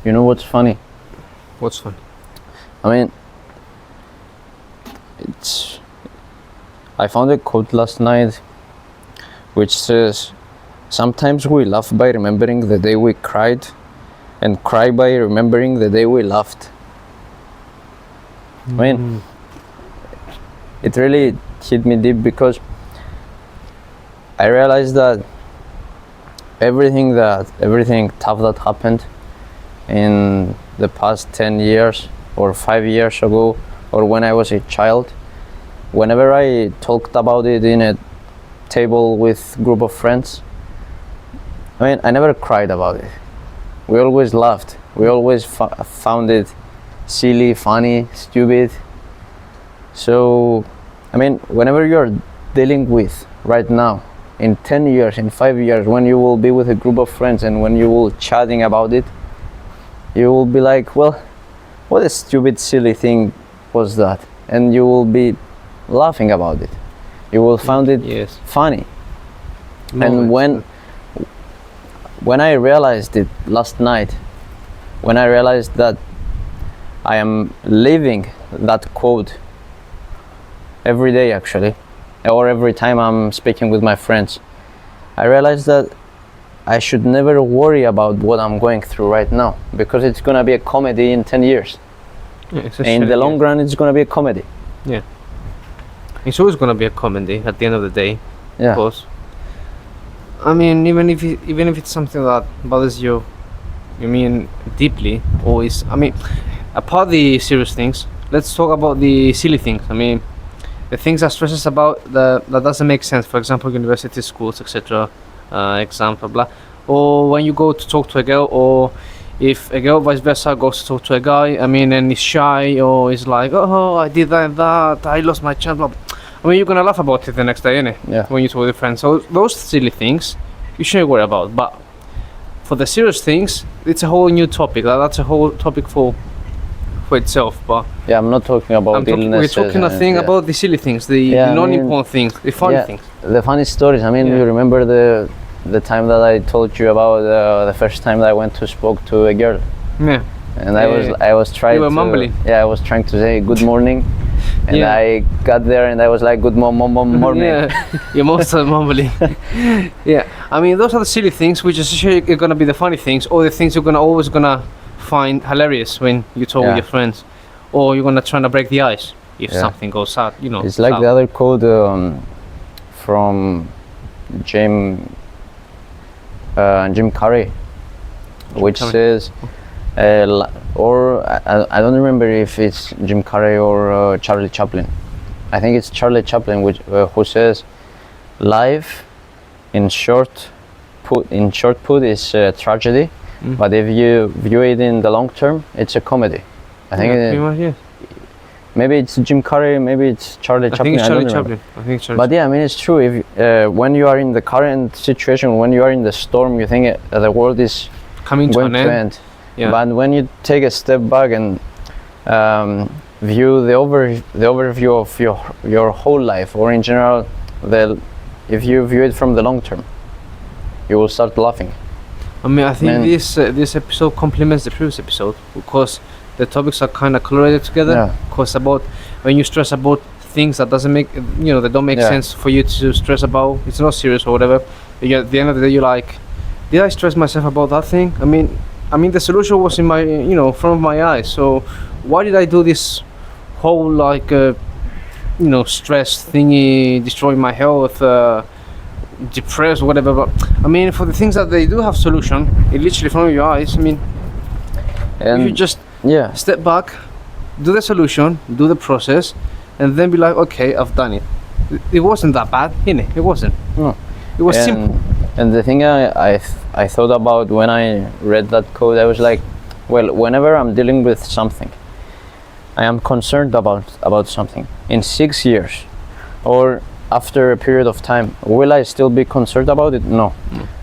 You know what's funny? What's funny? I mean, I found a quote last night which says, sometimes we laugh by remembering the day we cried and cry by remembering the day we laughed. I mean, it really hit me deep because I realized that everything tough that happened in the past 10 years or 5 years ago, or when I was a child, whenever I talked about it in a table with group of friends, I mean, I never cried about it. We always laughed. We always found it silly, funny, stupid. So, I mean, whenever you're dealing with right now, in 10 years, in 5 years, when you will be with a group of friends and when you will chatting about it, you will be like, well, what a stupid, silly thing was that? And you will be laughing about it. You will find it funny. And when I realized it last night, when I realized that I am living that quote every day actually, or every time I'm speaking with my friends, I realized that I should never worry about what I'm going through right now, because it's gonna be a comedy in 10 years. Yeah, in the long run, it's gonna be a comedy. Yeah. It's always gonna be a comedy at the end of the day. Yeah. Of course. I mean, even if it's something that bothers you, you mean deeply, or is, I mean, apart the serious things, let's talk about the silly things. I mean, the things that stress us about that doesn't make sense. For example, university, schools, etc. Exams, blah blah. Or when you go to talk to a girl, or if a girl vice versa goes to talk to a guy, I mean, and he's shy, or he's like, oh, I did that and that, I lost my chance, blah, blah. I mean, you're gonna laugh about it the next day, innit? Yeah. When you talk with your friends. So those silly things you shouldn't worry about. But for the serious things, it's a whole new topic. That's a whole topic for itself. But yeah, I'm not talking about illnesses. We're talking about the silly things, the non-important things, the funny things. The funny stories. I mean, you remember the time that I told you about the first time that I went to spoke to a girl. Yeah. And I was trying. You were mumbling. Yeah, I was trying to say good morning, and I got there and I was like, good morning. Yeah, you're most mumbling. Yeah, I mean, those are the silly things, which is are gonna be the funny things, or the things you're always gonna find hilarious when you talk with your friends, or you're gonna try to break the ice if something goes sad. You know, it's like the other quote from Jim Carrey, which says. Or I don't remember if it's Jim Carrey or Charlie Chaplin. I think it's Charlie Chaplin who says, "Life, in short put is tragedy, but if you view it in the long term, it's a comedy." I think maybe it's Jim Carrey, maybe it's Charlie Chaplin. I think it's Charlie Chaplin. But yeah, I mean, it's true. If when you are in the current situation, when you are in the storm, you think the world is coming to an end. Yeah. But when you take a step back and view the overview of your whole life, or in general, if you view it from the long term, you will start laughing. I mean, I think this episode complements the previous episode because the topics are kind of correlated together. Yeah. Because about when you stress about things that doesn't make that don't make sense for you to stress about, it's not serious or whatever. At the end of the day, you're like, did I stress myself about that thing? I mean, the solution was in my, front of my eyes. So why did I do this whole stress thingy, destroying my health, depressed, whatever? But I mean, for the things that they do have solution, it literally in front of your eyes. I mean, you just step back, do the solution, do the process, and then be like, okay, I've done it. It wasn't that bad, innit? It wasn't. No. It was simple. And the thing I thought about when I read that quote, I was like, well, whenever I'm dealing with something, I am concerned about something, in 6 years, or after a period of time, will I still be concerned about it? No.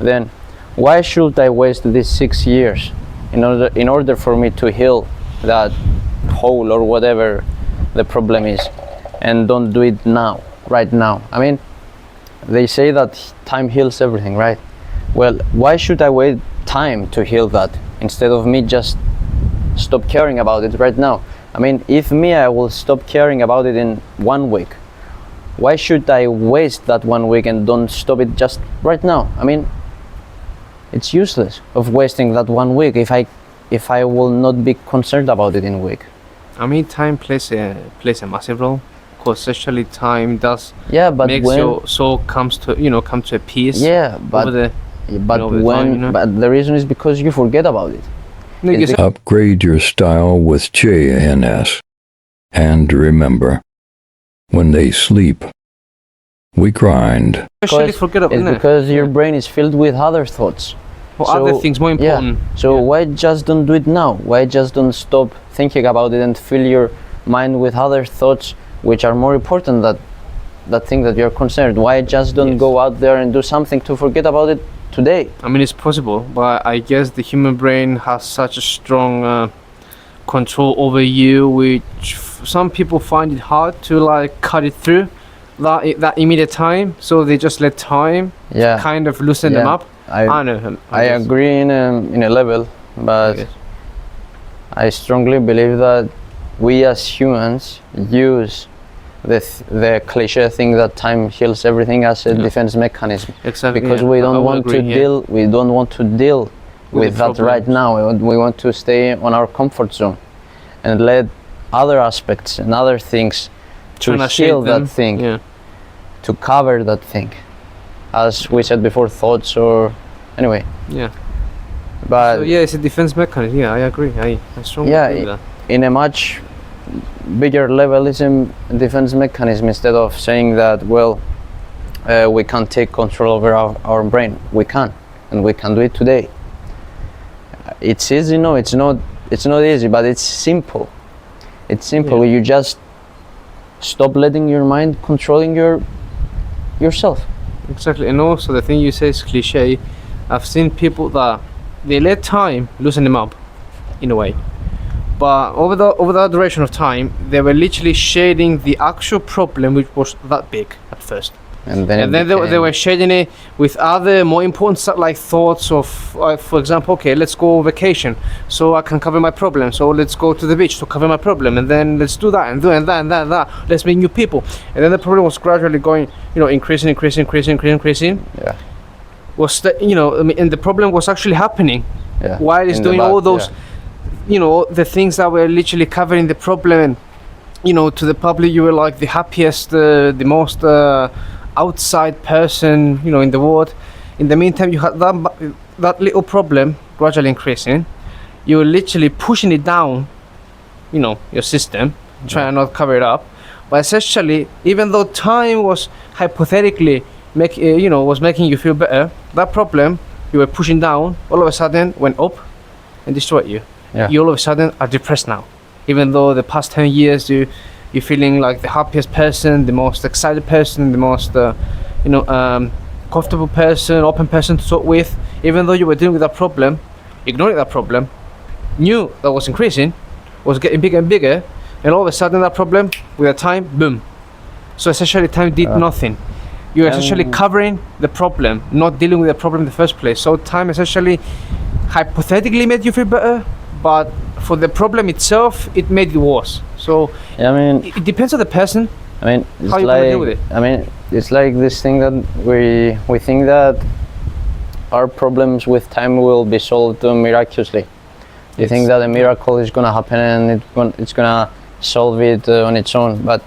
Then, why should I waste these 6 years in order for me to heal that hole or whatever the problem is, and don't do it now, right now? I mean, they say that time heals everything, right? Well, why should I wait time to heal that instead of me just stop caring about it right now. I mean, if me, I will stop caring about it in 1 week, why should I waste that 1 week and don't stop it just right now? I mean, it's useless of wasting that 1 week if I will not be concerned about it in a week. I mean, time plays a massive role, because especially time does makes when your soul come to a peace. but over the reason is because you forget about it. Upgrade your style with JnS. And remember, when they sleep, we grind. Especially forget about It's it. because your brain is filled with other thoughts. Or other things more important. So why just don't do it now? Why just don't stop thinking about it and fill your mind with other thoughts which are more important than that thing that you're concerned? Why just don't go out there and do something to forget about it today? I mean, it's possible, but I guess the human brain has such a strong control over you, which some people find it hard to like cut it through that immediate time. So they just let time kind of loosen them up. I know. I agree in a level, but I strongly believe that we as humans use the cliche thing that time heals everything as a defense mechanism. Exactly. Because we don't want to deal with that right now. We want to stay on our comfort zone and let other aspects and other things to heal that thing, to cover that thing. As we said before, thoughts or anyway. Yeah. But so, it's a defense mechanism. Yeah, I agree. I strongly agree with that. In a much bigger level, it's a defense mechanism instead of saying that, well, we can't take control over our brain. We can, and we can do it today. It's easy? No, it's not easy, but it's simple. It's simple. You just stop letting your mind controlling yourself. Exactly. And also the thing you say is cliche. I've seen people that they let time loosen them up in a way, but over the duration of time they were literally shading the actual problem, which was that big at first, and then they were shading it with other more important stuff, like thoughts of for example, okay, let's go on vacation so I can cover my problem, so let's go to the beach to cover my problem, and then let's do that and that, let's meet new people. And then the problem was gradually going, increasing. Was and the problem was actually happening while it's doing all those the things that were literally covering the problem. And to the public you were like the happiest, the most outside person in the world. In the meantime, you had that little problem gradually increasing. You were literally pushing it down your system, trying not to cover it up. But essentially, even though time was hypothetically was making you feel better, that problem you were pushing down all of a sudden went up and destroyed you. You all of a sudden are depressed now, even though the past 10 years you're feeling like the happiest person, the most excited person, the most comfortable person, open person to talk with. Even though you were dealing with that problem, ignoring that problem, knew that was increasing, was getting bigger and bigger, and all of a sudden that problem with the time, boom. So essentially time did nothing. You're essentially covering the problem, not dealing with the problem in the first place. So time essentially hypothetically made you feel better, but for the problem itself, it made you worse. So it depends on the person. It's how you gonna deal with it. It's like this thing that we think that our problems with time will be solved miraculously. You think that a miracle is gonna happen and it's gonna solve it on its own, but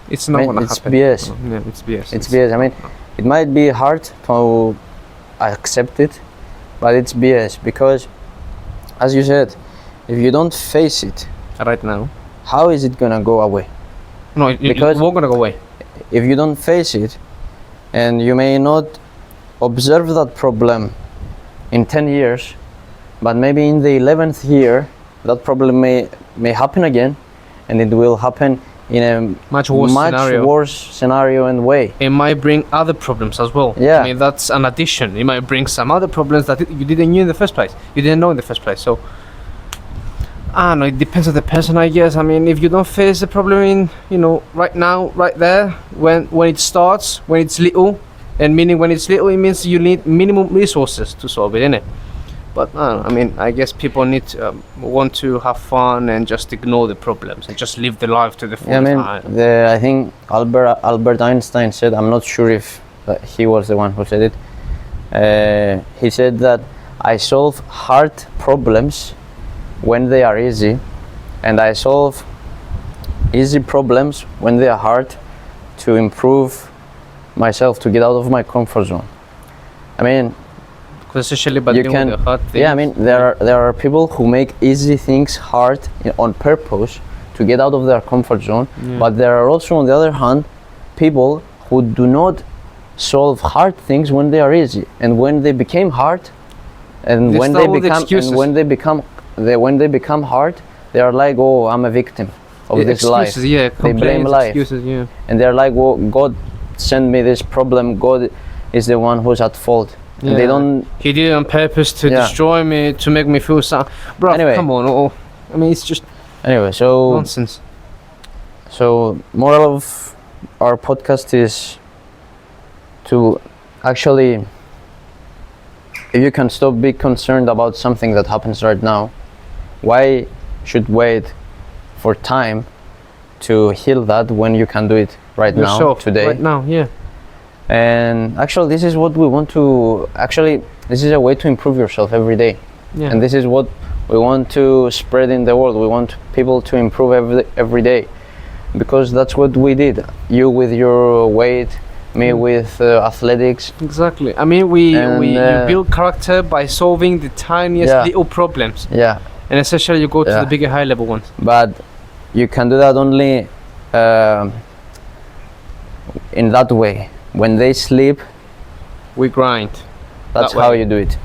it's not gonna happen. BS. It's BS. It's BS. It might be hard to accept it, but it's BS because, as you said, if you don't face it right now, how is it gonna go away? No, because it won't gonna go away. If you don't face it, and you may not observe that problem in 10 years, but maybe in the 11th year, that problem may happen again, and it will happen in a much worse scenario and way. It might bring other problems as well. That's an addition. It might bring some other problems that you didn't know in the first place. So I don't know, it depends on the person, I guess. If you don't face the problem in right now, right there, when it starts, when it's little, and meaning when it's little, it means you need minimum resources to solve it, innit? But I mean, I guess people need to, want to have fun and just ignore the problems and just live the life to the fullest. Yeah, I mean, I think Albert Einstein said, I'm not sure if he was the one who said it. He said that I solve hard problems when they are easy, and I solve easy problems when they are hard to improve myself, to get out of my comfort zone. I mean, especially but you can, the hard things. yeah, I mean, there are people who make easy things hard on purpose to get out of their comfort zone, but there are also, on the other hand, people who do not solve hard things when they are easy, and when they became hard, and when they become hard, they are like, oh, I'm a victim of this life. Yeah, they blame life, yeah. and they're like, well, God sent me this problem, God is the one who's at fault. Yeah. And they don't, he did it on purpose to destroy me, to make me feel sad. Bro, anyway, come on. I mean, it's just nonsense. So moral of our podcast is to actually, if you can stop being concerned about something that happens right now, why should wait for time to heal that when you can do it right now, today? Right now, yeah. And actually, this is what we want to, this is a way to improve yourself every day. Yeah. And this is what we want to spread in the world. We want people to improve every day, because that's what we did. You with your weight, me with athletics. Exactly. I mean, you build character by solving the tiniest little problems. Yeah. And essentially, you go to the bigger, high level ones. But you can do that only in that way. When they sleep, we grind. That's how you do it.